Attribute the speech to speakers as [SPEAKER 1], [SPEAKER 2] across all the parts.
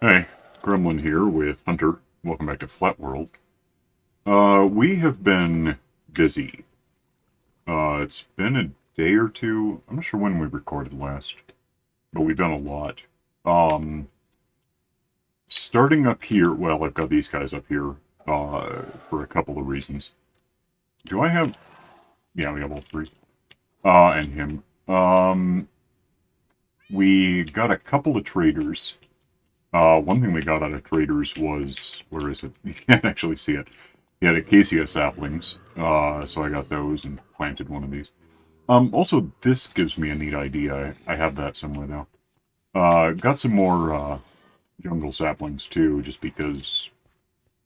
[SPEAKER 1] Hey, Gremlin here with Hunter. Welcome back to FlatWorld. We have been busy. It's been a day or two. I'm not sure when we recorded last, but we've done a lot. Um, Starting up here, well, I've got these guys up here, for a couple of reasons. Do I have, yeah, we have all three. And him. We got a couple of traders. One thing we got out of traders was, where is it? You can't actually see it. He had acacia saplings, so I got those and planted one of these. Also, this gives me a neat idea. I have that somewhere though. Got some more jungle saplings too, just because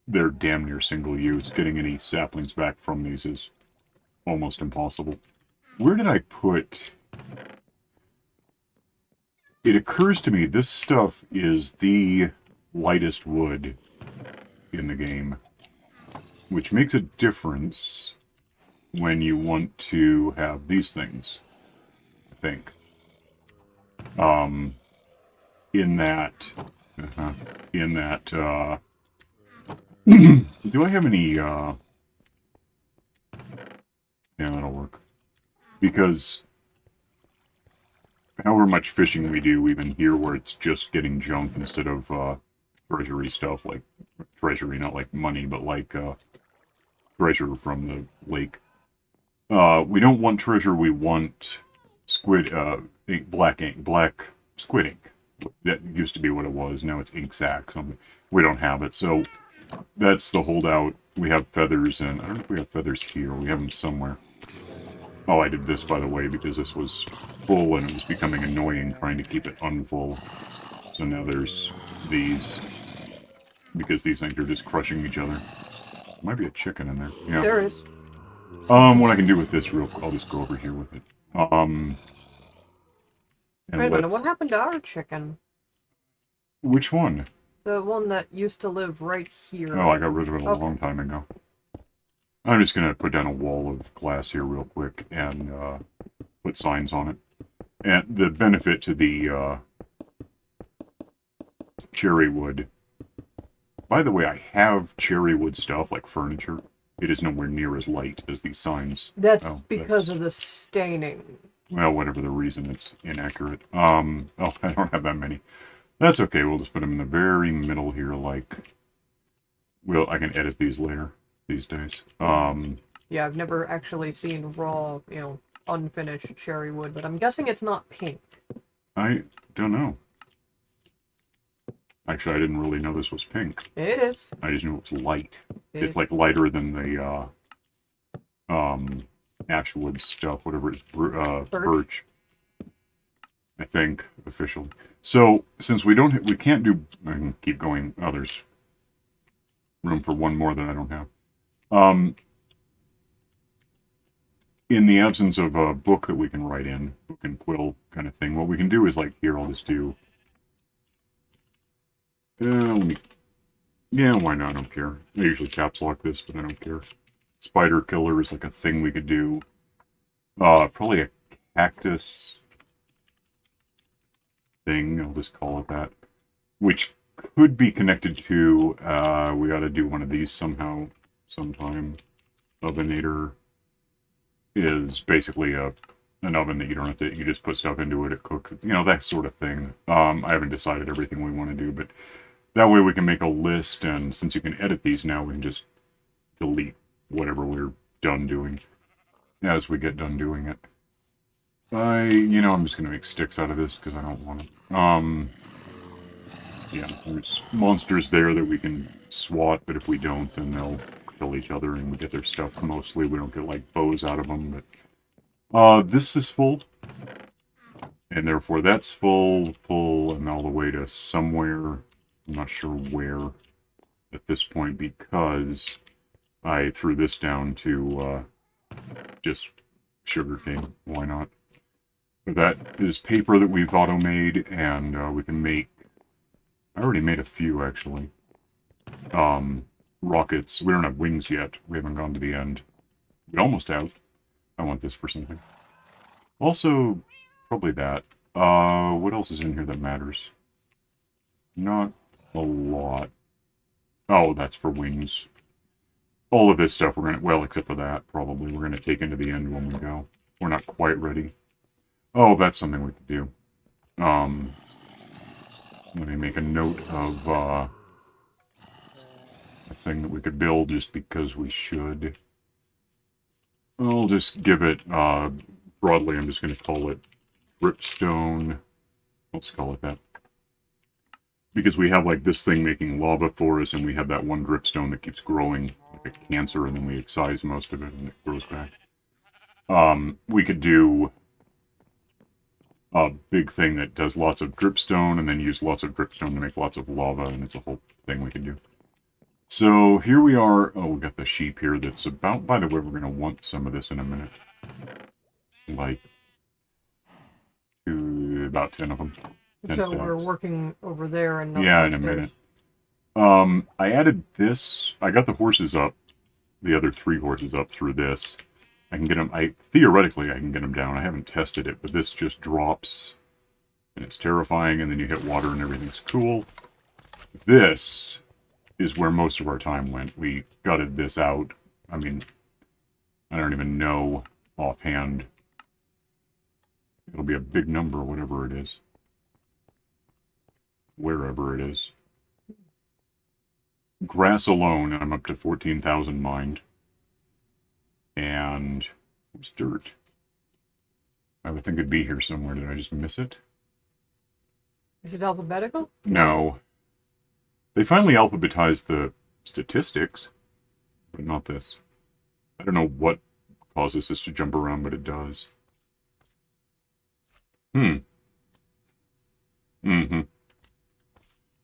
[SPEAKER 1] they're damn near single use. Getting any saplings back from these is almost impossible. Where did I put? It occurs to me this stuff is the lightest wood in the game, which makes a difference when you want to have these things, I think. Um, in that, uh in that, do I have any, yeah, that'll work. Because however much fishing we do, even here where it's just getting junk instead of, treasury stuff, like, treasury, not like money, but like, treasure from the lake. We don't want treasure, we want squid, black squid ink. That used to be what it was, now it's ink sac, something. We don't have it, so that's the holdout. We have feathers, and I don't know if we have feathers here, we have them somewhere. Oh, I did this, by the way, because this was full and it was becoming annoying trying to keep it unfull. So now there's these, because these things are just crushing each other. Might be a chicken in there. Yeah.
[SPEAKER 2] There is.
[SPEAKER 1] What I can do with this real quick, I'll just go over here with it.
[SPEAKER 2] Wait
[SPEAKER 1] And
[SPEAKER 2] a minute,
[SPEAKER 1] let's...
[SPEAKER 2] what happened to our chicken?
[SPEAKER 1] Which one?
[SPEAKER 2] The one that used to live right here.
[SPEAKER 1] Oh, I got rid of it a
[SPEAKER 2] Okay.
[SPEAKER 1] long time ago. I'm just gonna put down a wall of glass here real quick and, put signs on it. And the benefit to the, cherry wood... By the way, I have cherry wood stuff, like furniture. It is nowhere near as light as these signs.
[SPEAKER 2] That's
[SPEAKER 1] Oh,
[SPEAKER 2] because of the staining.
[SPEAKER 1] well, whatever the reason, it's inaccurate. Oh, I don't have that many. That's okay, we'll just put them in the very middle here, like... Well, I can edit these later, these days.
[SPEAKER 2] Yeah, I've never actually seen raw, unfinished cherry wood, but I'm guessing it's not pink.
[SPEAKER 1] I don't know. Actually, I didn't really know this was pink.
[SPEAKER 2] It is.
[SPEAKER 1] I just knew it was light. It's
[SPEAKER 2] It,
[SPEAKER 1] like lighter than the, ashwood stuff, whatever it is, birch. I think, officially. So, since we can't do, I can keep going, there's room for one more that I don't have. In the absence of a book that we can write in, book and quill kind of thing, what we can do is, like, here, I'll just do, let me, yeah, why not, I don't care. I usually caps lock this, but I don't care. Spider killer is like a thing we could do. Probably a cactus thing, I'll just call it that. Which could be connected to, we gotta do one of these somehow, sometime. Ovenator is basically an oven that you don't have to, you just put stuff into it, it cooks, that sort of thing. I haven't decided everything we want to do, but that way we can make a list, and since you can edit these now, we can just delete whatever we're done doing as we get done doing it. I'm just gonna make sticks out of this because I don't want it. Yeah, there's monsters there that we can swat, but if we don't, then they'll kill each other and we get their stuff mostly. We don't get, like, bows out of them, but... this is full. And therefore that's full, and all the way to somewhere. I'm not sure where at this point because I threw this down to, just sugarcane. Why not? But that is paper that we've auto-made, and, we can make... I already made a few, actually. Rockets. We don't have wings yet. We haven't gone to the end. We almost have. I want this for something. Also, probably that. What else is in here that matters? Not a lot. Oh, that's for wings. All of this stuff we're gonna, well, except for that, probably, we're gonna take into the end when we go. We're not quite ready. Oh, that's something we could do. Let me make a note of, a thing that we could build just because we should. I'll just give it, broadly, I'm just gonna call it dripstone. Let's call it that. Because we have, like, this thing making lava for us, and we have that one dripstone that keeps growing like a cancer, and then we excise most of it, and it grows back. We could do a big thing that does lots of dripstone, and then use lots of dripstone to make lots of lava, and it's a whole thing we can do. So here we are. Oh, we got the sheep here that's about, by the way, we're going to want some of this in a minute. Like, about 10 of them. 10
[SPEAKER 2] So we're
[SPEAKER 1] stacks.
[SPEAKER 2] working over there and not
[SPEAKER 1] Yeah, in a
[SPEAKER 2] downstairs.
[SPEAKER 1] minute. I added this. I got the horses up, the other 3 horses up through this. I can get them, theoretically, I can get them down. I haven't tested it, but this just drops, and it's terrifying, and then you hit water and everything's cool. This is where most of our time went. We gutted this out. I mean, I don't even know offhand. It'll be a big number, whatever it is. Wherever it is. Grass alone, I'm up to 14,000 mined. And it's dirt. I would think it'd be here somewhere. Did I just miss it?
[SPEAKER 2] Is it alphabetical?
[SPEAKER 1] No. They finally alphabetized the statistics, but not this. I don't know what causes this to jump around, but it does. Mm-hmm.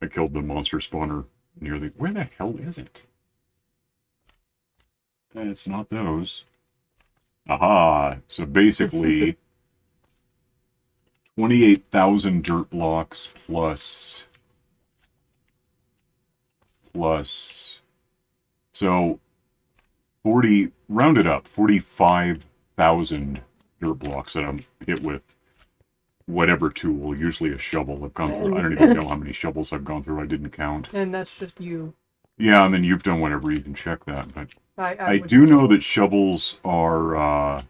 [SPEAKER 1] I killed the monster spawner near the... Where the hell is it? It's not those. Aha! So basically, 28,000 dirt blocks plus... So, 40... Rounded up, 45,000 dirt blocks that I'm hit with whatever tool, usually a shovel. I've gone through, I don't even know how many shovels I've gone through, I didn't count.
[SPEAKER 2] And that's just you.
[SPEAKER 1] Yeah, and then you've done whatever, you can check that, but I
[SPEAKER 2] would
[SPEAKER 1] do know that shovels are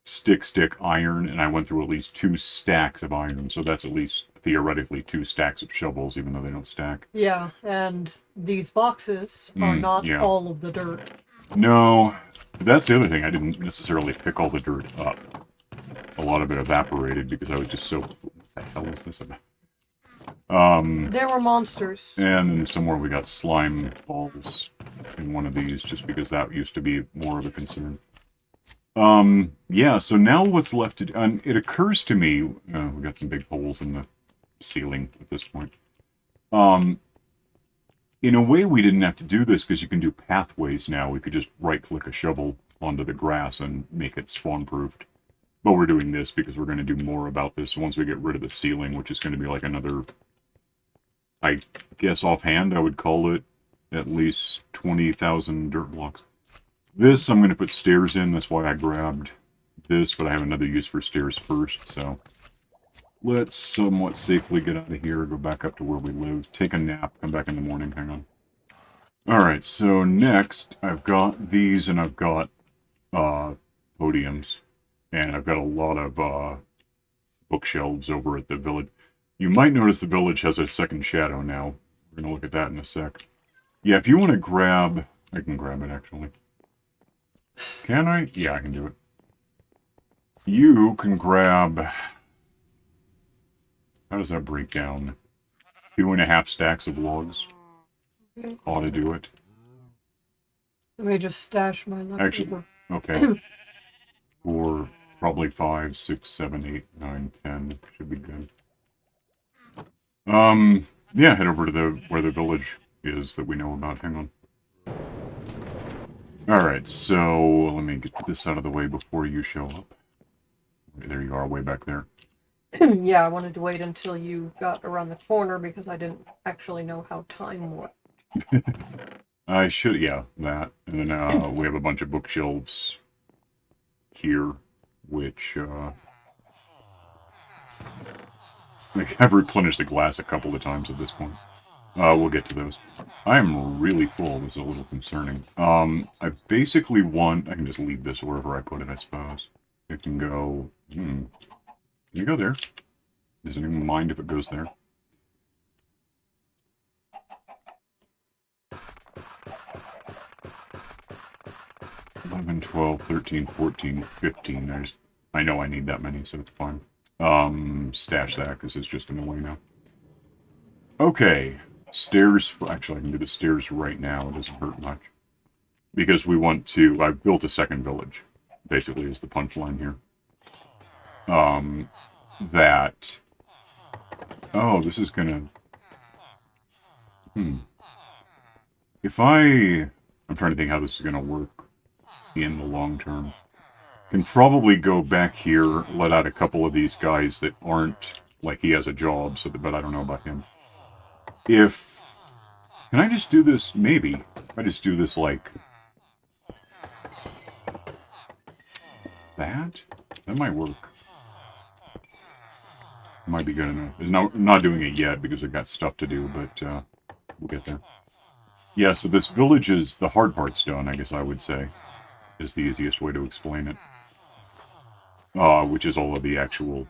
[SPEAKER 1] stick iron, and I went through at least 2 stacks of iron, so that's at least theoretically 2 stacks of shovels, even though they don't stack.
[SPEAKER 2] Yeah, and these boxes are not
[SPEAKER 1] yeah.
[SPEAKER 2] all of the dirt.
[SPEAKER 1] No, that's the other thing, I didn't necessarily pick all the dirt up. A lot of it evaporated because I was just so... What the hell is this about?
[SPEAKER 2] There were monsters.
[SPEAKER 1] And then somewhere we got slime balls in one of these, just because that used to be more of a concern. Yeah, so now what's left to do... And it occurs to me... we got some big holes in the ceiling at this point. In a way, we didn't have to do this, because you can do pathways now. We could just right-click a shovel onto the grass and make it spawn-proofed. But we're doing this because we're going to do more about this once we get rid of the ceiling, which is going to be like another... I guess offhand, I would call it at least 20,000 dirt blocks. This, I'm going to put stairs in. That's why I grabbed this, but I have another use for stairs first, so... Let's somewhat safely get out of here, go back up to where we live, take a nap, come back in the morning, hang on. Alright, so next, I've got these, and I've got, podiums. And I've got a lot of, bookshelves over at the village. You might notice the village has a second shadow now. We're gonna look at that in a sec. Yeah, if you want to grab... I can grab it, actually. Can I? Yeah, I can do it. You can grab... How does that break down? 2.5 stacks of logs.
[SPEAKER 2] Okay.
[SPEAKER 1] Ought to do it.
[SPEAKER 2] Let me just stash my leftover.
[SPEAKER 1] Actually, okay. 4, probably 5, 6, 7, 8, 9, 10. Should be good. Yeah, head over to where the village is that we know about. Hang on. Alright, so let me get this out of the way before you show up. There you are, way back there.
[SPEAKER 2] Yeah, I wanted to wait until you got around the corner because I didn't actually know how time worked.
[SPEAKER 1] I should, yeah, that. And then we have a bunch of bookshelves here, which I've replenished the glass a couple of times at this point. We'll get to those. I am really full. This is a little concerning. I basically want... I can just leave this wherever I put it, I suppose. It can go... Can you go there? Does anyone mind if it goes there? $11, $12, $13, $14, $15. I know I need that many, so it's fine. Stash that, because it's just in the way now. Okay. Stairs... Actually, I can do the stairs right now. It doesn't hurt much. Because we want to... I've built a second village, basically, is the punchline here. That... Oh, this is gonna... If I'm trying to think how this is gonna work in the long term. Can probably go back here, let out a couple of these guys that aren't... Like, he has a job, so... But I don't know about him. If... Can I just do this? Maybe. If I just do this, like... That? That might work. Might be good enough. I'm not doing it yet because I've got stuff to do, but we'll get there. Yeah, so this village is... The hard part's done, I guess I would say. Is the easiest way to explain it. Which is all of the actual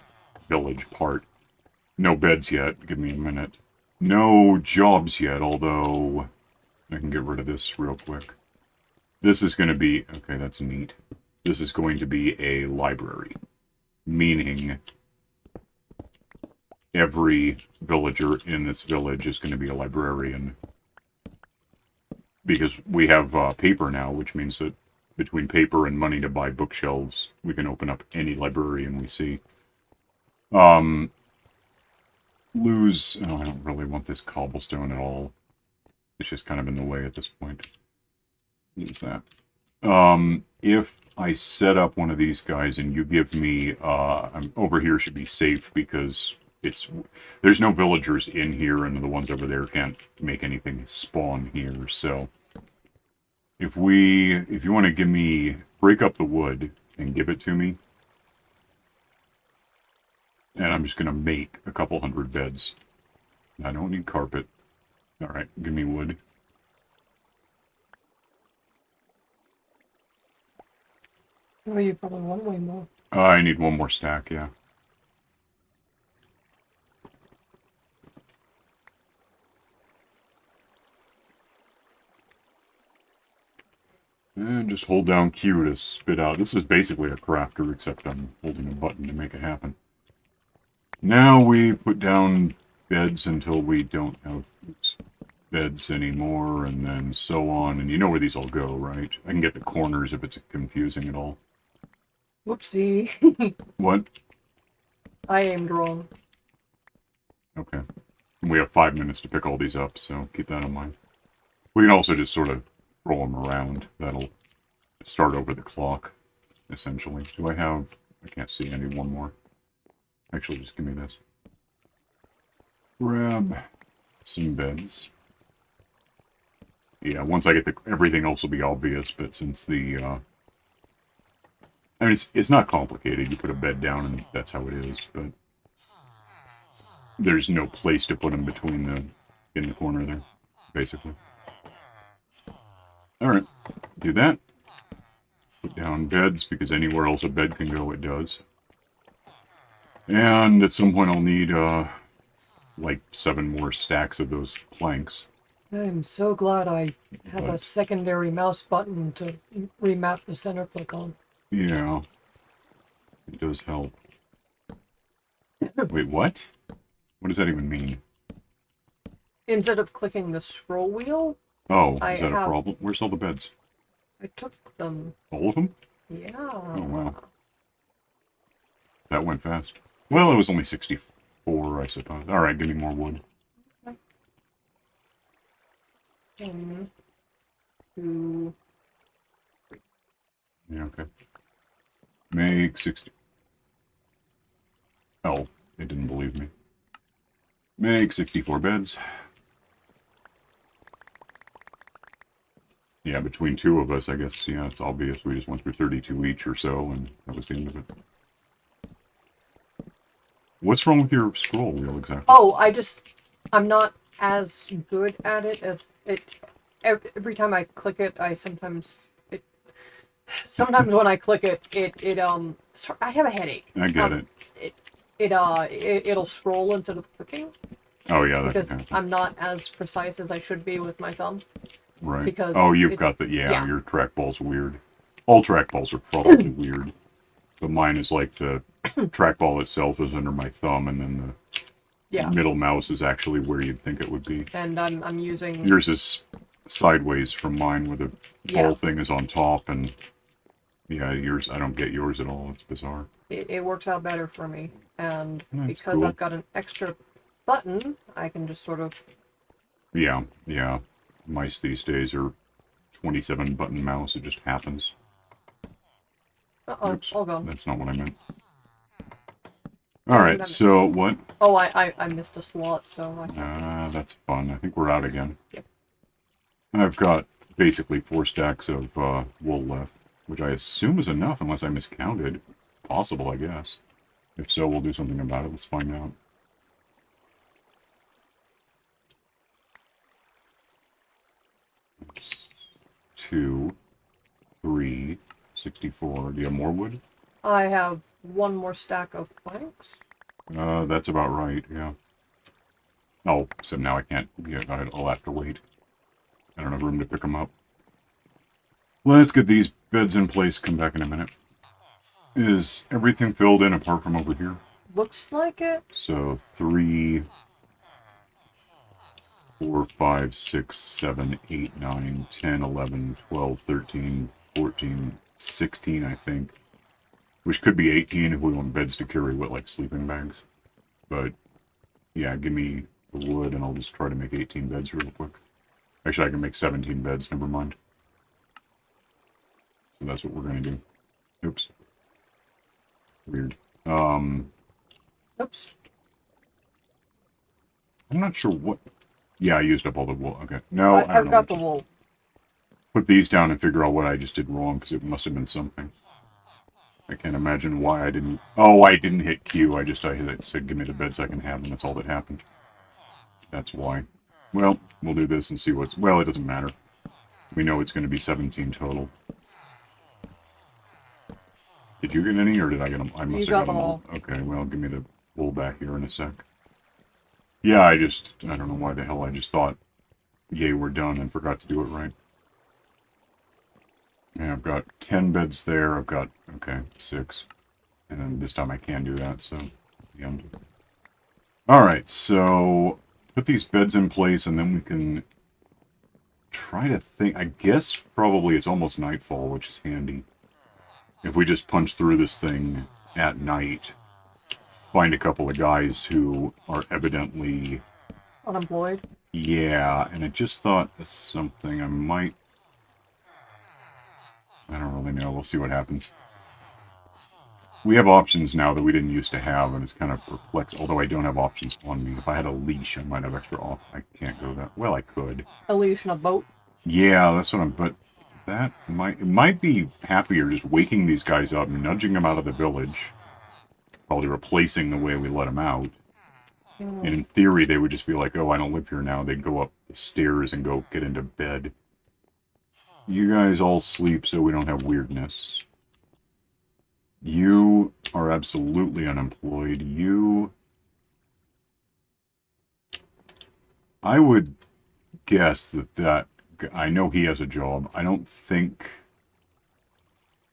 [SPEAKER 1] village part. No beds yet. Give me a minute. No jobs yet, although... I can get rid of this real quick. This is going to be... Okay, that's neat. This is going to be a library. Meaning... Every villager in this village is going to be a librarian. Because we have paper now, which means that between paper and money to buy bookshelves, we can open up any librarian we see. Lose... Oh, I don't really want this cobblestone at all. It's just kind of in the way at this point. Use that. If I set up one of these guys and you give me... over here should be safe because... There's no villagers in here, and the ones over there can't make anything spawn here, so... If you want to give me... Break up the wood and give it to me. And I'm just going to make a couple hundred beds. I don't need carpet. Alright, give me wood.
[SPEAKER 2] Oh, you probably want way more.
[SPEAKER 1] I need one more stack, yeah. And just hold down Q to spit out. This is basically a crafter, except I'm holding a button to make it happen. Now we put down beds until we don't have beds anymore, and then so on. And you know where these all go, right? I can get the corners if it's confusing at all.
[SPEAKER 2] Whoopsie.
[SPEAKER 1] What?
[SPEAKER 2] I aimed wrong.
[SPEAKER 1] Okay. And we have 5 minutes to pick all these up, so keep that in mind. We can also just sort of roll them around. That'll start over the clock, essentially. Do I have... I can't see. I need one more. Actually, just give me this. Grab some beds. Yeah, once I get the... Everything else will be obvious, but since the... I mean, it's not complicated. You put a bed down and that's how it is, but... There's no place to put them between the... in the corner there, basically. Alright, do that. Put down beds, because anywhere else a bed can go, it does. And at some point I'll need, like 7 more stacks of those planks.
[SPEAKER 2] I'm so glad I have a secondary mouse button to remap the center click on.
[SPEAKER 1] Yeah. It does help. Wait, what? What does that even mean?
[SPEAKER 2] Instead of clicking the scroll wheel,
[SPEAKER 1] Oh, is that a problem? Where's all the beds?
[SPEAKER 2] I took them.
[SPEAKER 1] All of them?
[SPEAKER 2] Yeah.
[SPEAKER 1] Oh, wow. That went fast. Well, it was only 64, I suppose. Alright, give me more wood.
[SPEAKER 2] 1, 2, 3.
[SPEAKER 1] Yeah, okay. Make 60... Oh, it didn't believe me. Make 64 beds. Yeah, between 2 of us, I guess, yeah, it's obvious. We just went through 32 each or so, and that was the end of it. What's wrong with your scroll wheel, exactly?
[SPEAKER 2] Oh, I'm not as good at it as it. Every time I click it, sometimes when I click it, I have a headache.
[SPEAKER 1] I get it.
[SPEAKER 2] It'll scroll instead of clicking
[SPEAKER 1] Oh yeah, that
[SPEAKER 2] because
[SPEAKER 1] can happen.
[SPEAKER 2] I'm not as precise as I should be with my thumb.
[SPEAKER 1] Right.
[SPEAKER 2] Because
[SPEAKER 1] Oh, you've got the
[SPEAKER 2] yeah.
[SPEAKER 1] Your trackball's weird. All trackballs are probably weird, but mine is like the trackball itself is under my thumb, and then the middle mouse is actually where you'd think it would be.
[SPEAKER 2] And I'm using
[SPEAKER 1] Yours is sideways from mine, where the ball thing is on top, and yeah, yours. I don't get yours at all. It's bizarre.
[SPEAKER 2] It works out better for me, and
[SPEAKER 1] That's
[SPEAKER 2] because
[SPEAKER 1] cool.
[SPEAKER 2] I've got an extra button, I can just sort of.
[SPEAKER 1] Yeah, yeah. Mice these days are 27 button mouse. It just happens. Oops,
[SPEAKER 2] All gone.
[SPEAKER 1] that's not what I meant. Alright, so what?
[SPEAKER 2] Oh, I missed a slot, so
[SPEAKER 1] That's fun. I think we're out again.
[SPEAKER 2] Yep.
[SPEAKER 1] I've got basically 4 stacks of wool left, which I assume is enough unless I miscounted. Possible, I guess. If so, we'll do something about it. Let's find out. That's 2, 3, 64. Do you have more wood?
[SPEAKER 2] I have one more stack of planks.
[SPEAKER 1] That's about right, yeah. Oh, so now I can't get, I'll have to wait. I don't have room to pick them up. Let's get these beds in place, come back in a minute. Is everything filled in apart from over here?
[SPEAKER 2] Looks like it.
[SPEAKER 1] So 3, 4, 5, 6, 7, 8, 9, 10, 11, 12, 13, 14, 16, I think. Which could be 18 if we want beds to carry with, like, sleeping bags. But, yeah, give me the wood and I'll just try to make 18 beds real quick. Actually, I can make 17 beds, never mind. So that's what we're going to do. Oops. Weird.
[SPEAKER 2] Oops.
[SPEAKER 1] I'm not sure what... Yeah, I used up all the wool. Okay. No, I don't
[SPEAKER 2] I've
[SPEAKER 1] know.
[SPEAKER 2] got the wool.
[SPEAKER 1] Put these down and figure out what I just did wrong, because it must have been something. I can't imagine why I didn't... Oh, I didn't hit Q. I said, give me the beds I can have, and that's all that happened. That's why. Well, we'll do this and see what's... Well, it doesn't matter. We know it's going to be 17 total. Did you get any, or did I get them? I must have got them all. Okay, well, give me the wool back here in a sec. Yeah, I don't know why the hell I just thought, yay, we're done, and forgot to do it right. Yeah, I've got 10 beds there. I've got, okay, 6. And then this time I can do that, so, the end. Alright, so, put these beds in place, and then we can try to think. I guess probably it's almost nightfall, which is handy. If we just punch through this thing at night, find a couple of guys who are evidently...
[SPEAKER 2] Unemployed?
[SPEAKER 1] Yeah, and I just thought of something I might... I don't really know. We'll see what happens. We have options now that we didn't used to have, and it's kind of perplexed. Although I don't have options on me. If I had a leash, I might have extra off. I can't go that... Well, I could.
[SPEAKER 2] A leash and a boat?
[SPEAKER 1] Yeah, that's what I'm... But that might be happier just waking these guys up, nudging them out of the village. Probably replacing the way we let them out. And in theory, they would just be like, oh, I don't live here now. They'd go up the stairs and go get into bed. You guys all sleep so we don't have weirdness. You are absolutely unemployed. I would guess that I know he has a job. I don't think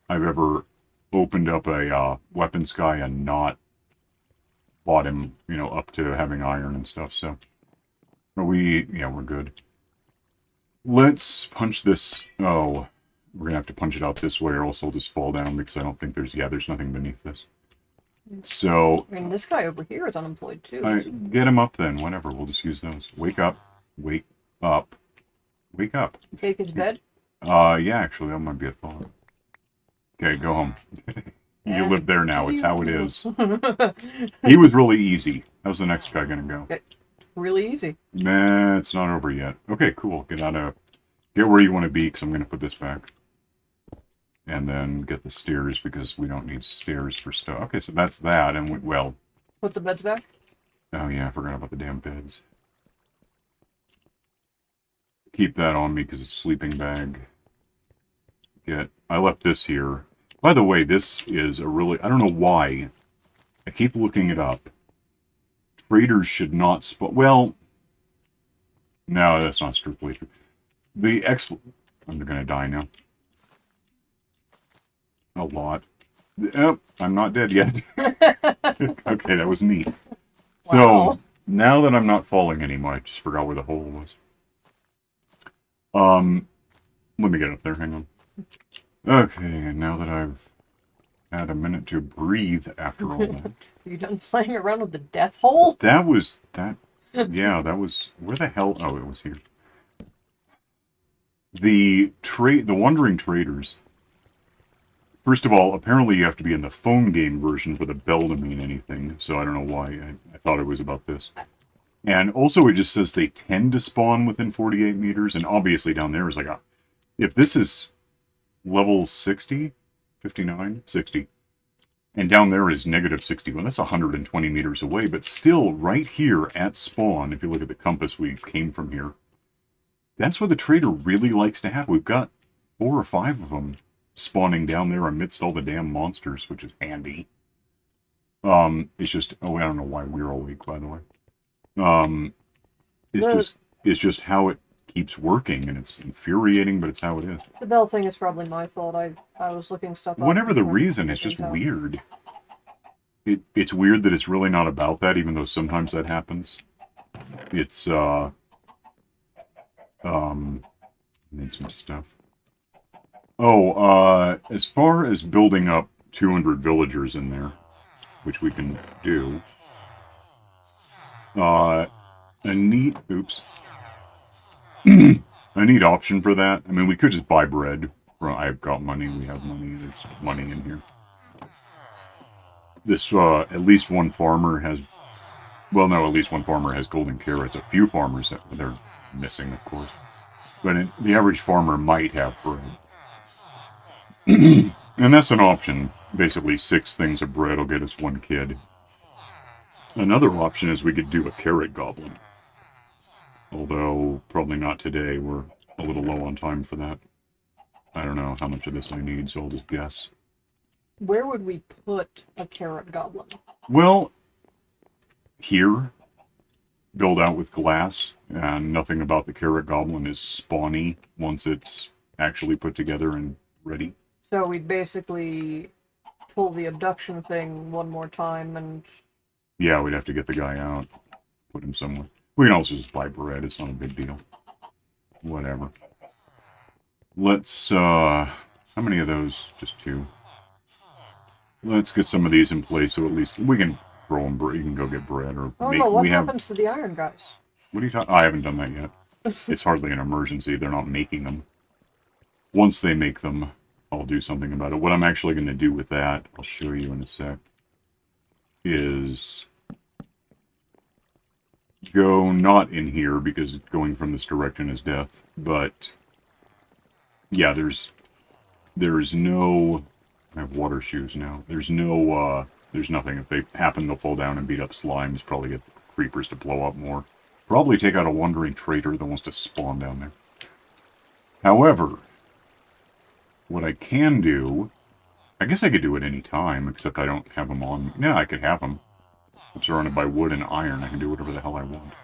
[SPEAKER 1] I've ever opened up a weapons guy and not bought him, up to having iron and stuff, so. But we're good. Let's punch this. Oh, we're gonna have to punch it out this way or else I'll just fall down because I don't think there's nothing beneath this. So.
[SPEAKER 2] I mean, this guy over here is unemployed too.
[SPEAKER 1] Get him up then, whatever, we'll just use those. Wake up. Wake up. Wake up.
[SPEAKER 2] Take his bed?
[SPEAKER 1] Yeah, actually, that might be a thought. Okay, go home. You live there now, it's how it is. He was really easy. How's the next guy gonna go?
[SPEAKER 2] Really easy.
[SPEAKER 1] Nah, it's not over yet. Okay, cool. Get where you want to be, because I'm gonna put this back. And then get the stairs, because we don't need stairs for stuff. Okay, so that's that, and well...
[SPEAKER 2] Put the beds back?
[SPEAKER 1] Oh yeah, I forgot about the damn beds. keep that on me because it's sleeping bag. I left this here. By the way, this is a really, I don't know why. I keep looking it up. Traders should not well, no, that's not strictly true. I'm gonna die now. A lot. Oh, I'm not dead yet. Okay, that was neat.
[SPEAKER 2] Wow.
[SPEAKER 1] So, now that I'm not falling anymore, I just forgot where the hole was. Let me get up there, hang on. Okay, and now that I've had a minute to breathe after all that.
[SPEAKER 2] Are you done playing around with the death hole?
[SPEAKER 1] Yeah, that was, where the hell, oh, it was here. The Wandering Traders. First of all, apparently you have to be in the phone game version for the bell to mean anything, so I don't know why. I thought it was about this. And also it just says they tend to spawn within 48 meters, and obviously down there is like if this is level 60, 59, 60, and down there is negative 61, that's 120 meters away, but still right here at spawn, if you look at the compass, we came from here. That's where the trader really likes to have. We've got 4 or 5 of them spawning down there amidst all the damn monsters, which is handy. It's just, oh, I don't know why we're awake, by the way. It's just how it keeps working, and it's infuriating, but it's how it is.
[SPEAKER 2] The bell thing is probably my fault. I was looking stuff up.
[SPEAKER 1] Whatever the reason, it's just weird. It's weird that it's really not about that, even though sometimes that happens. It's, need some stuff. Oh, as far as building up 200 villagers in there, which we can do, a neat option for that. I mean, we could just buy bread. I've got money, we have money, there's money in here. This, at least one farmer has, well, no, at least one farmer has golden carrots. A few farmers, they're missing, of course. But the average farmer might have bread. And that's an option. Basically, 6 things of bread will get us 1 kid. Another option is we could do a carrot goblin. Although, probably not today. We're a little low on time for that. I don't know how much of this I need, so I'll just guess.
[SPEAKER 2] Where would we put a carrot goblin?
[SPEAKER 1] Well, here. Build out with glass, and nothing about the carrot goblin is spawny once it's actually put together and ready.
[SPEAKER 2] So we'd basically pull the abduction thing one more time and...
[SPEAKER 1] Yeah, we'd have to get the guy out. Put him somewhere. We can also just buy bread, it's not a big deal. Whatever. Let's, how many of those? Just 2. Let's get some of these in place so at least we can throw them bread. You can go get bread or
[SPEAKER 2] what happens to the iron guys?
[SPEAKER 1] What are you talking? I haven't done that yet. It's hardly an emergency. They're not making them. Once they make them, I'll do something about it. What I'm actually going to do with that, I'll show you in a sec, is go not in here because going from this direction is death. But yeah, there's no. I have water shoes now. There's no. There's nothing. If they happen, they'll fall down and beat up slimes. Probably get creepers to blow up more. Probably take out a wandering trader that wants to spawn down there. However, what I can do, I guess I could do it any time, except I don't have them on. No, I could have them. I'm surrounded by wood and iron. I can do whatever the hell I want.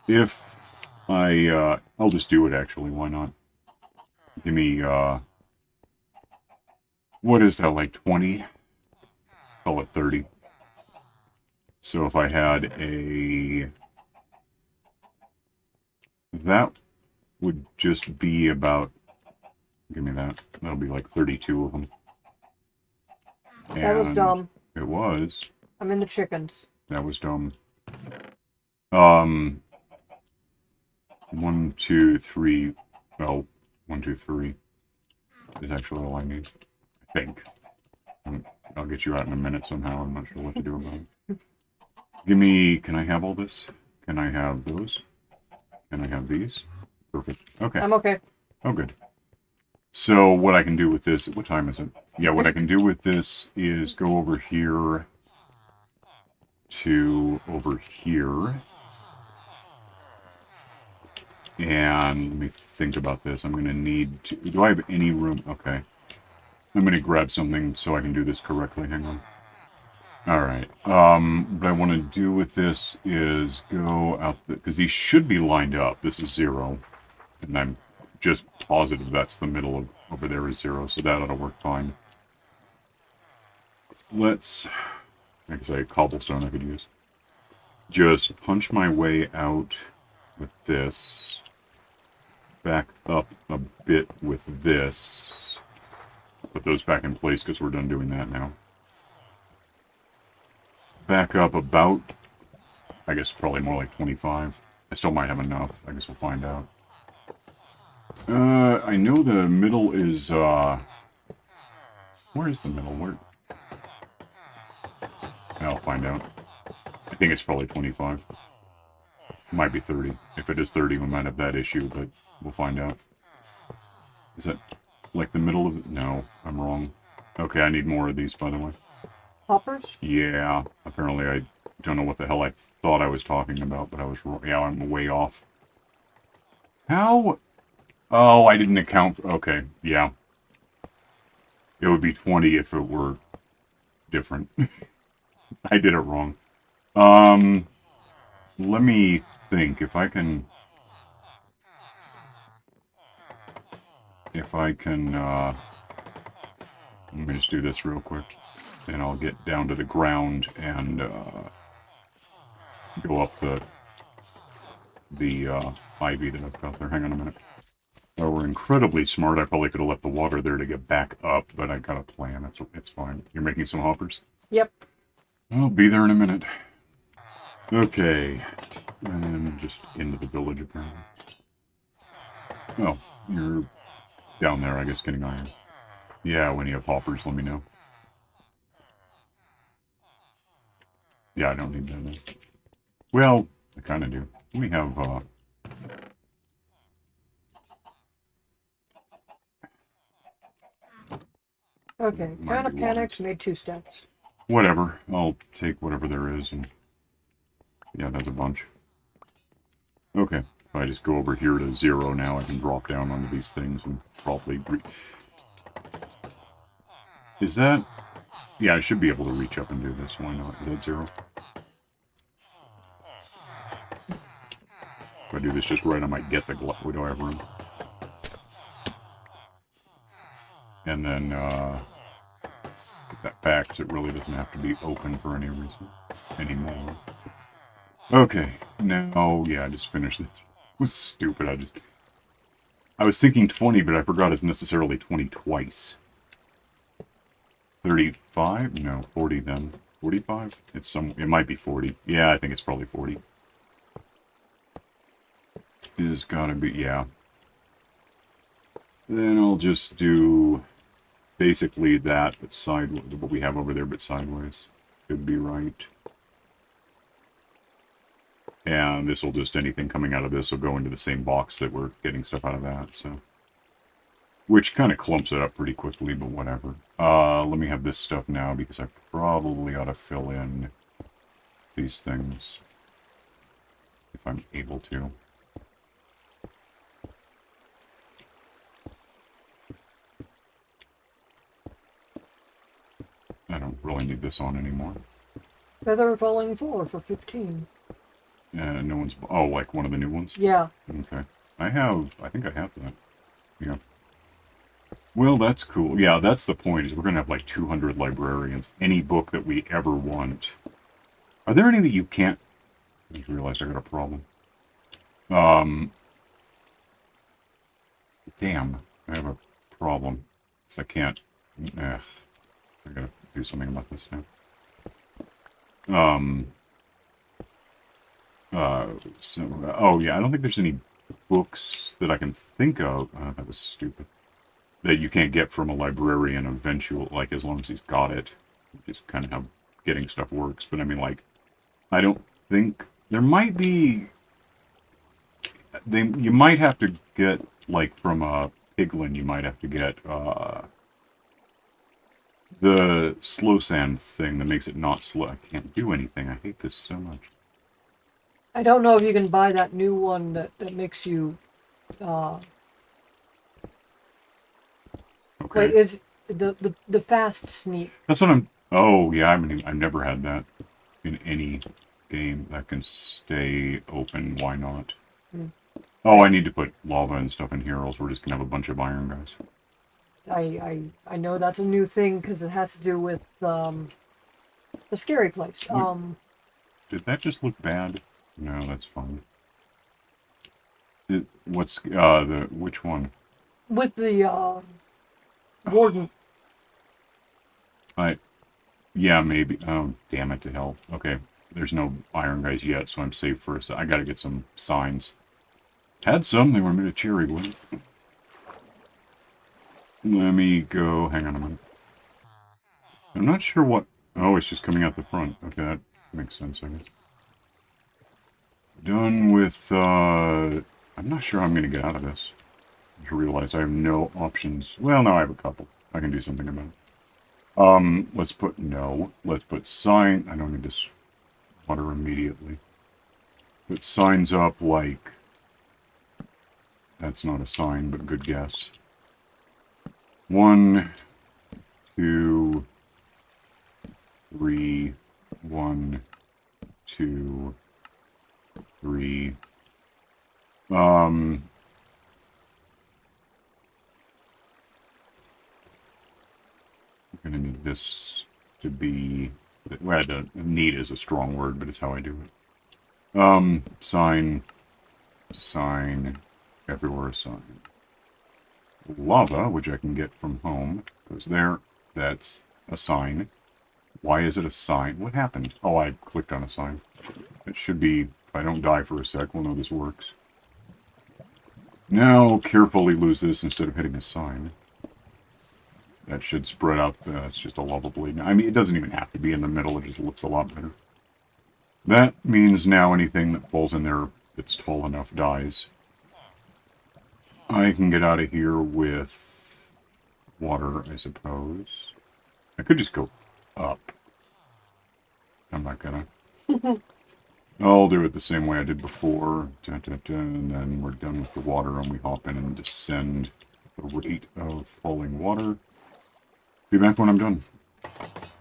[SPEAKER 1] If I, I'll just do it actually. Why not? Give me, what is that, like 20? Call it 30. So if I had a... That would just be about... Give me that. That'll be like 32 of them.
[SPEAKER 2] That was dumb.
[SPEAKER 1] It was.
[SPEAKER 2] I'm in the chickens.
[SPEAKER 1] That was dumb. 1, 2, 3... Well, 1, 2, 3 is actually all I need. I think. I'll get you out in a minute somehow. I'm not sure what to do about it. Give me... Can I have all this? Can I have those? Can I have these? Perfect. Okay.
[SPEAKER 2] I'm okay.
[SPEAKER 1] Oh, good. So what I can do with this... What time is it? Yeah, what I can do with this is go over here to over here. And let me think about this. I'm going to need to... Do I have any room? Okay. I'm going to grab something so I can do this correctly. Hang on. Alright. What I want to do with this is go out... Because these should be lined up. This is 0. And I'm just positive that's the middle of... Over there is 0, so that ought to work fine. Let's... Like I say, cobblestone I could use. Just punch my way out with this. Back up a bit with this. Put those back in place because we're done doing that now. Back up about, I guess probably more like 25. I still might have enough. I guess we'll find out. I know the middle is, where is the middle? Where? I'll find out. I think it's probably 25. Might be 30. If it is 30, we might have that issue, but we'll find out. Is that like the middle of it? No, I'm wrong. Okay, I need more of these, by the way.
[SPEAKER 2] Hoppers?
[SPEAKER 1] Yeah, apparently I don't know what the hell I thought I was talking about, but I was wrong. Yeah, I'm way off. How? Oh, I didn't account for... Okay, yeah. It would be 20 if it were different. I did it wrong. Let me think. If I can... let me just do this real quick. And I'll get down to the ground and, go up the ivy that I've got there. Hang on a minute. Oh, we're incredibly smart. I probably could have left the water there to get back up, but I got a plan. It's fine. You're making some hoppers?
[SPEAKER 2] Yep.
[SPEAKER 1] I'll be there in a minute. Okay. And just into the village, apparently. Oh, you're down there, I guess, getting iron. Yeah, when you have hoppers, let me know. Yeah, I don't need that then. Well, I kind of do. We have,
[SPEAKER 2] Okay, kind of panicked, made 2 steps.
[SPEAKER 1] Whatever. I'll take whatever there is, and... Yeah, that's a bunch. Okay. If I just go over here to 0 now, I can drop down onto these things and probably... Is that... Yeah, I should be able to reach up and do this. Why not? Is that 0? If I do this just right, I might get the glove. We don't have room. And then, put that back, because it really doesn't have to be open for any reason anymore. Okay, now, yeah, I just finished this. It was stupid, I was thinking 20, but I forgot it's necessarily 20 twice. 35? No, 40 then. 45? It might be 40. Yeah, I think it's probably 40. It's gotta be, yeah. Then I'll just do basically that, but sideways, what we have over there, but sideways. Could be right. And this will just, anything coming out of this will go into the same box that we're getting stuff out of that, so. Which kind of clumps it up pretty quickly, but whatever. Let me have this stuff now, because I probably ought to fill in these things. If I'm able to. I don't really need this on anymore.
[SPEAKER 2] Feather falling 4 for 15.
[SPEAKER 1] No one's... Oh, like one of the new ones?
[SPEAKER 2] Yeah.
[SPEAKER 1] Okay. I think I have that. Yeah. Well, that's cool. Yeah, that's the point, is we're going to have like 200 librarians. Any book that we ever want. Are there any that you can't... I just realized I got a problem. Damn. I have a problem. So I can't... I gotta do something about this now. Oh yeah, I don't think there's any books that I can think of. That was stupid. That you can't get from a librarian eventually, like, as long as he's got it. Just kind of how getting stuff works. But I mean, like, I don't think... There might be... You might have to get, like, from a piglin, you might have to get, the slow sand thing that makes it not slow. I can't do anything. I hate this so much.
[SPEAKER 2] I don't know if you can buy that new one that makes you Uh,
[SPEAKER 1] Okay.
[SPEAKER 2] wait, is the fast sneak?
[SPEAKER 1] That's what I'm... Oh, yeah, I've never had that in any game that can stay open. Why not?
[SPEAKER 2] Hmm.
[SPEAKER 1] Oh, I need to put lava and stuff in here, or else we're just gonna have a bunch of iron guys.
[SPEAKER 2] I know that's a new thing because it has to do with the scary place.
[SPEAKER 1] What, did that just look bad? No, that's fine. What's which one?
[SPEAKER 2] With the warden.
[SPEAKER 1] I Yeah, maybe. Oh, damn it to hell. Okay, there's no iron guys yet, so I'm safe for a sec. I gotta get some signs. Had some, they were made of cherry wood. Let me go. Hang on a minute. I'm not sure what... Oh, it's just coming out the front. Okay, that makes sense, I guess. Done with, I'm not sure how I'm going to get out of this. I realize I have no options. Well, no, I have a couple. I can do something about it. Let's put... No. Let's put sign... I don't need this water immediately. Put signs up like... That's not a sign, but good guess. 1, 2... 3, 1, 2, 3. I'm gonna need this to be... Well, need is a strong word, but it's how I do it. Sign, sign, everywhere a sign. Lava, which I can get from home, goes there. That's a sign. Why is it a sign? What happened? Oh, I clicked on a sign. It should be, if I don't die for a sec, we'll know this works. Now, carefully lose this instead of hitting a sign. That should spread out, it's just a lava blade. I mean, it doesn't even have to be in the middle, it just looks a lot better. That means now anything that falls in there that's tall enough dies. I can get out of here with water, I suppose. I could just go up. I'm not gonna. I'll do it the same way I did before. And then we're done with the water and we hop in and descend the rate of falling water. Be back when I'm done.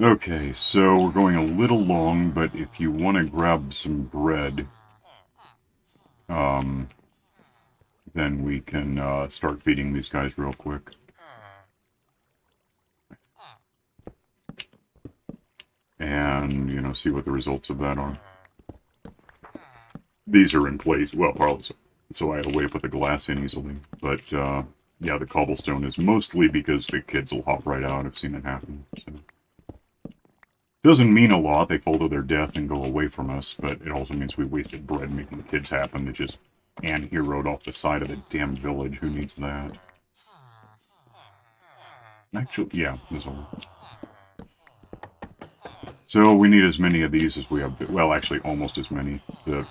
[SPEAKER 1] Okay, so we're going a little long, but if you want to grab some bread, then we can start feeding these guys real quick. And, you know, see what the results of that are. These are in place, well, probably so I had a way to put the glass in easily. But, yeah, the cobblestone is mostly because the kids will hop right out. I've seen it happen, so. Doesn't mean a lot. They fall to their death and go away from us, but it also means we wasted bread making the kids happen. They just ant-heroed off the side of the damn village. Who needs that? Actually, yeah, there's a... So we need as many of these as we have... Well, actually, almost as many. In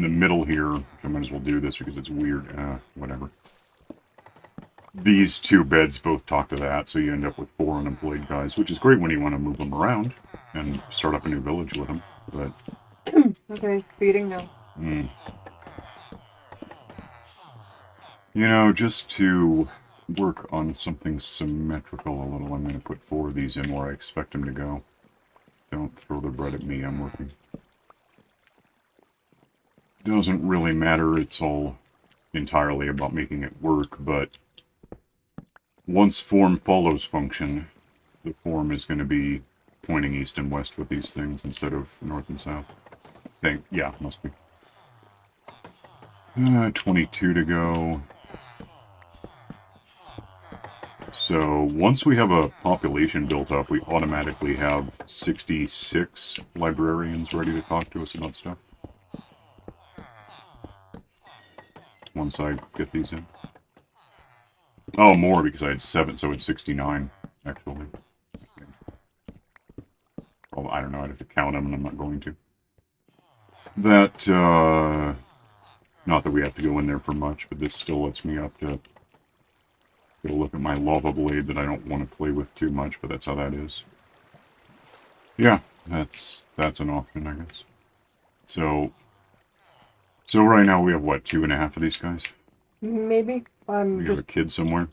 [SPEAKER 1] the middle here, I might as well do this because it's weird. Whatever. These two beds both talk to that, so you end up with 4 unemployed guys, which is great when you want to move them around and start up a new village with them, but...
[SPEAKER 2] Okay, feeding now.
[SPEAKER 1] You know, just to work on something symmetrical a little, I'm going to put 4 of these in where I expect them to go. Don't throw the bread at me, I'm working. Doesn't really matter, it's all entirely about making it work, but once form follows function, the form is going to be pointing east and west with these things instead of north and south. Yeah, must be. 22 to go. So once we have a population built up, we automatically have 66 librarians ready to talk to us about stuff. Once I get these in. Oh, more because I had 7, so it's 69, actually. Well, I don't know, I'd have to count them, and I'm not going to. That, not that we have to go in there for much, but this still lets me up to get a look at my lava blade that I don't want to play with too much, but that's how that is. Yeah, that's an option, I guess. So right now we have, what, 2.5 of these guys?
[SPEAKER 2] Maybe.
[SPEAKER 1] You have a kid somewhere?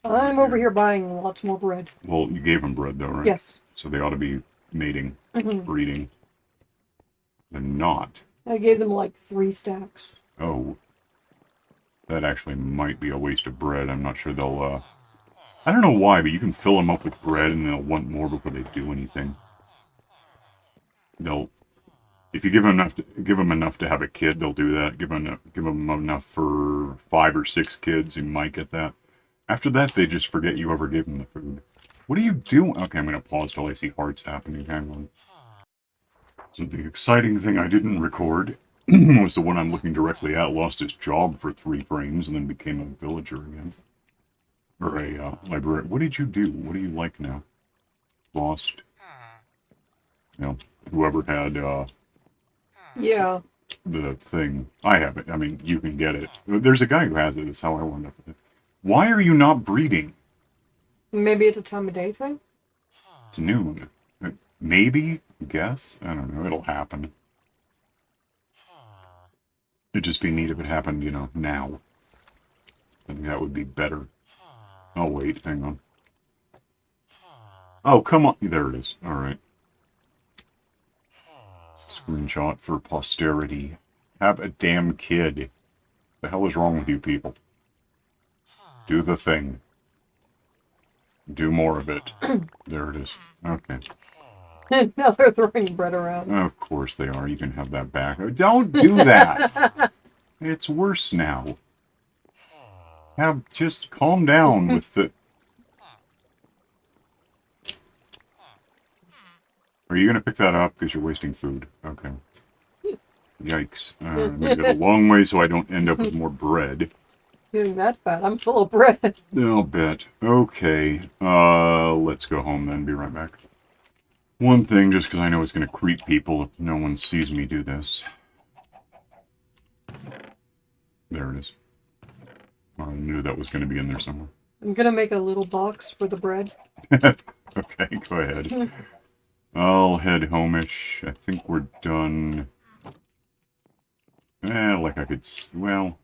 [SPEAKER 2] I'm over here buying lots more bread.
[SPEAKER 1] Well, you gave them bread, though, right?
[SPEAKER 2] Yes.
[SPEAKER 1] So they ought to be mating,
[SPEAKER 2] Mhm.
[SPEAKER 1] breeding. And not.
[SPEAKER 2] I gave them like 3 stacks.
[SPEAKER 1] Oh. That actually might be a waste of bread. I'm not sure they'll, I don't know why, but you can fill them up with bread and they'll want more before they do anything. They'll... If you give them enough to have a kid, they'll do that. Give them enough for 5 or 6 kids, you might get that. After that, they just forget you ever gave them the food. What are you doing? Okay, I'm going to pause till I see hearts happening. Hang on. So the exciting thing I didn't record was the one I'm looking directly at lost his job for 3 frames and then became a villager again. Or a librarian. What did you do? What do you like now? Lost. You know, whoever had
[SPEAKER 2] Yeah.
[SPEAKER 1] the thing. I have it. I mean, you can get it. There's a guy who has it. That's how I wound up with it. Why are you not breeding?
[SPEAKER 2] Maybe it's a time of day thing?
[SPEAKER 1] It's noon. Maybe? Guess? I don't know. It'll happen. It'd just be neat if it happened, you know, now. I think that would be better. Oh, wait. Hang on. Oh, come on. There it is. Alright. Screenshot for posterity. Have a damn kid. The hell is wrong with you people? Do the thing. Do more of it. There it is. Okay.
[SPEAKER 2] Now they're throwing bread around.
[SPEAKER 1] Of course they are. You can have that back. Don't do that! It's worse now. Just calm down with the... Are you going to pick that up? Because you're wasting food. Okay. Yikes. Made it a long way so I don't end up with more bread.
[SPEAKER 2] Getting that bad. I'm full of bread.
[SPEAKER 1] I'll bet. Okay. Let's go home then. Be right back. One thing, just because I know it's going to creep people if no one sees me do this. There it is. I knew that was going to be in there somewhere.
[SPEAKER 2] I'm gonna make a little box for the bread.
[SPEAKER 1] Okay, go ahead. I'll head home-ish. I think we're done. Like I could... Well,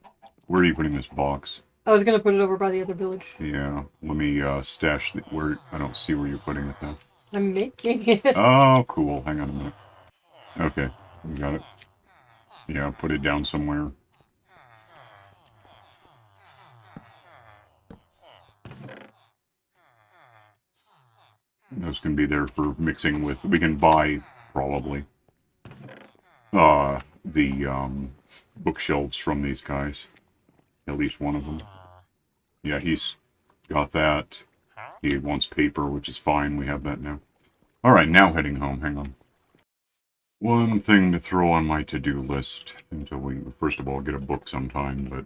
[SPEAKER 1] where are you putting this box?
[SPEAKER 2] I was gonna put it over by the other village.
[SPEAKER 1] Yeah, let me stash the... Where... I don't see where you're putting it, though.
[SPEAKER 2] I'm making it.
[SPEAKER 1] Oh, cool. Hang on a minute. Okay, you got it. Yeah, put it down somewhere. Those can be there for mixing with... We can buy, probably, the bookshelves from these guys. At least one of them. Yeah, he's got that. He wants paper, which is fine. We have that now. Alright, now heading home. Hang on. One thing to throw on my to-do list until we, first of all, get a book sometime, but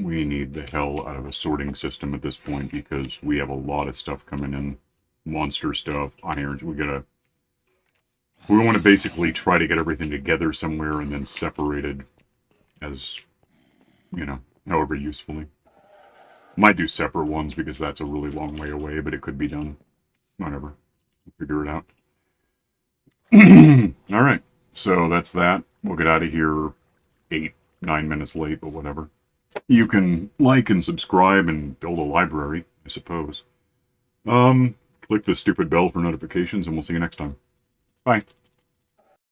[SPEAKER 1] we need the hell out of a sorting system at this point because we have a lot of stuff coming in. Monster stuff, irons, we want to basically try to get everything together somewhere and then separated as, you know, however usefully. Might do separate ones because that's a really long way away, but it could be done. Whatever. Figure it out. Alright, so that's that. We'll get out of here 8, 9 minutes late, but whatever. You can like and subscribe and build a library, I suppose. Click the stupid bell for notifications, and we'll see you next time. Bye.